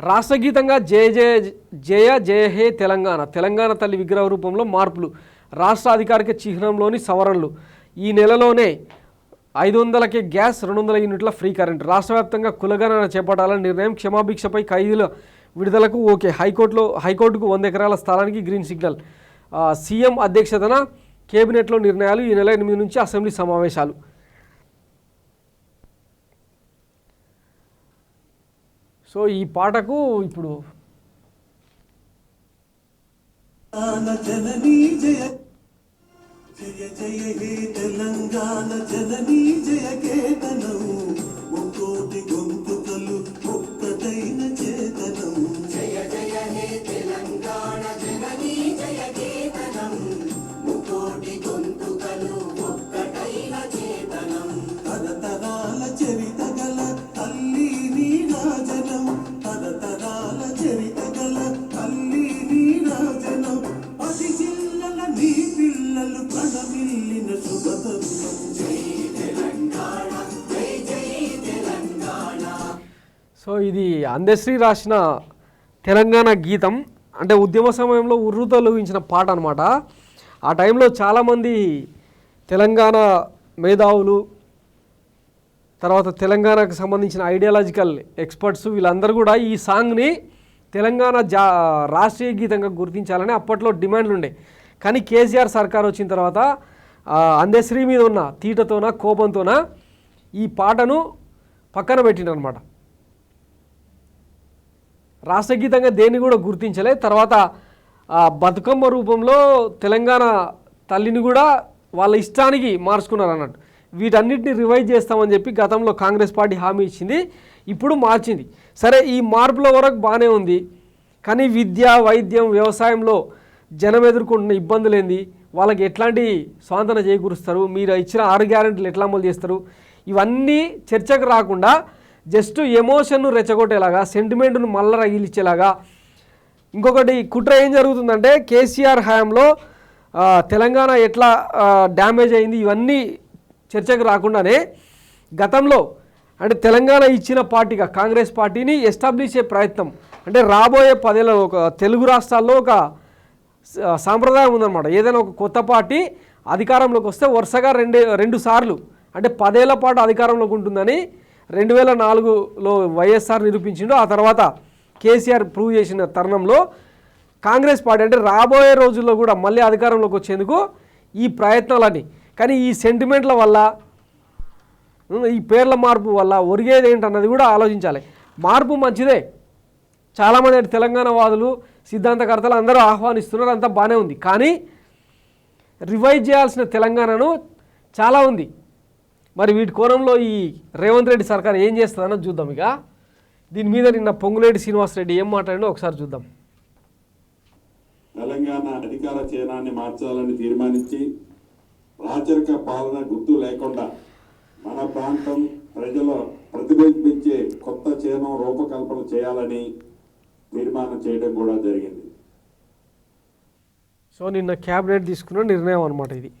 రాష్ట్ర గీతంగా జయ జయ జయ జయ హే తెలంగాణ తెలంగాణ తల్లి విగ్రహ రూపంలో మార్పులు, రాష్ట్ర అధికారిక చిహ్నంలోని సవరణలు, ఈ నెలలోనే 500కే గ్యాస్, 200 యూనిట్ల ఫ్రీ కరెంట్, రాష్ట్ర వ్యాప్తంగా కులగణన చేపట్టాలని నిర్ణయం, క్షమాభిక్షపై ఖైదీల విడుదలకు ఓకే, హైకోర్టుకు 100 ఎకరాల స్థలానికి గ్రీన్ సిగ్నల్, సీఎం అధ్యక్షతన కేబినెట్లో నిర్ణయాలు, ఈ నెల 8 నుంచి అసెంబ్లీ సమావేశాలు. సో ఈ పాటకు ఇప్పుడు జననీ జయ జయ జయ హే తెలంగాణ జననీ జయ కేతనం ముకోటి గొంతుకలు ఒక్కటైన చేతనం జయ జయ హే తెలంగాణ జననీ జయ కేతనం ముకోటి గొంతుకలు ఒక్కటైన చేతనం తరతరాల చరిత గల తల్లి నీ రాజనం తరతరాల చరిత గల తల్లి నీ రాజనం పది జిల్లల నీ పిల్లలు ప్రణమిల్లిన శుభతరుణం జై తెలంగాణ జై జై తెలంగాణ. సో ఇది అందశ్రీ రాసిన తెలంగాణ గీతం, అంటే ఉద్యమ సమయంలో ఉర్రూతో ఊహించిన పాట అనమాట. ఆ టైంలో చాలామంది తెలంగాణ మేధావులు, తర్వాత తెలంగాణకు సంబంధించిన ఐడియాలజికల్ ఎక్స్పర్ట్స్ వీళ్ళందరూ కూడా ఈ సాంగ్ని తెలంగాణ రాష్ట్రీయ గీతంగా గుర్తించాలని అప్పట్లో డిమాండ్లు ఉండే. కానీ కేసీఆర్ సర్కార్ వచ్చిన తర్వాత అందశ్రీ మీద ఉన్న తీటతోన కోపంతోన ఈ పాటను పక్కన పెట్టిండనమాట. రాష్ట్ర గీతంగా దేన్ని కూడా గుర్తించలే. తర్వాత బతుకమ్మ రూపంలో తెలంగాణ తల్లిని కూడా వాళ్ళ ఇష్టానికి మార్చుకున్నారు అన్నట్టు. వీటన్నిటిని రివైజ్ చేస్తామని చెప్పి గతంలో కాంగ్రెస్ పార్టీ హామీ ఇచ్చింది, ఇప్పుడు మార్చింది. సరే, ఈ మార్పుల వరకు బాగానే ఉంది, కానీ విద్య, వైద్యం, వ్యవసాయంలో జనం ఎదుర్కొంటున్న ఇబ్బందులు ఏంది, వాళ్ళకి ఎట్లాంటి స్వాంతన చేకూరుస్తారు, మీరు ఇచ్చిన 6 గ్యారెంటీలు ఎట్లా అమలు చేస్తారు, ఇవన్నీ చర్చకు రాకుండా జస్ట్ ఎమోషన్ను రెచ్చగొట్టేలాగా, సెంటిమెంట్ను మళ్ళీ రగిలిచ్చేలాగా. ఇంకొకటి కుట్ర ఏం జరుగుతుందంటే, కేసీఆర్ హయాంలో తెలంగాణ ఎట్లా డ్యామేజ్ అయింది, ఇవన్నీ చర్చకు రాకుండానే గతంలో అంటే తెలంగాణ ఇచ్చిన పార్టీగా కాంగ్రెస్ పార్టీని ఎస్టాబ్లిష్ చేసే ప్రయత్నం, అంటే రాబోయే 10 ఏళ్ళ ఒక తెలుగు రాష్ట్రాల్లో ఒక సాంప్రదాయం ఉందన్నమాట. ఏదైనా ఒక కొత్త పార్టీ అధికారంలోకి వస్తే వరుసగా రెండు సార్లు అంటే 10 ఏళ్ల పాటు అధికారంలోకి ఉంటుందని 2004లో వైఎస్ఆర్ నిరూపించిండు. ఆ తర్వాత కేసీఆర్ ప్రూవ్ చేసిన తరుణంలో కాంగ్రెస్ పార్టీ అంటే రాబోయే రోజుల్లో కూడా మళ్ళీ అధికారంలోకి వచ్చేందుకు ఈ ప్రయత్నాలని, కానీ ఈ సెంటిమెంట్ల వల్ల, ఈ పేర్ల మార్పు వల్ల ఒరిగేది ఏంటన్నది కూడా ఆలోచించాలి. మార్పు మంచిదే, చాలామంది తెలంగాణ వాదులు, సిద్ధాంతకర్తలు అందరూ ఆహ్వానిస్తున్నారు, అంతా బాగానే ఉంది. కానీ రివైజ్ చేయాల్సిన తెలంగాణను చాలా ఉంది. మరి వీటి కోణంలో ఈ రేవంత్ రెడ్డి సర్కార్ ఏం చేస్తుందన్నది చూద్దాం. ఇక దీని మీద నిన్న పొంగులేటి శ్రీనివాసరెడ్డి ఏం మాట్లాడిందో ఒకసారి చూద్దాం. తెలంగాణ అధికార చిహ్నాన్ని మార్చాలని తీర్మానించి రాచరిక పాలన గుర్తు లేకుండా మన ప్రాంతం ప్రజలు ప్రతిబింబించే కొత్త చిహ్నం రూపకల్పన చేయాలని తీర్మానం చేయడం కూడా జరిగింది. సో నిన్న క్యాబినెట్ తీసుకున్న నిర్ణయం అన్నమాట ఇది.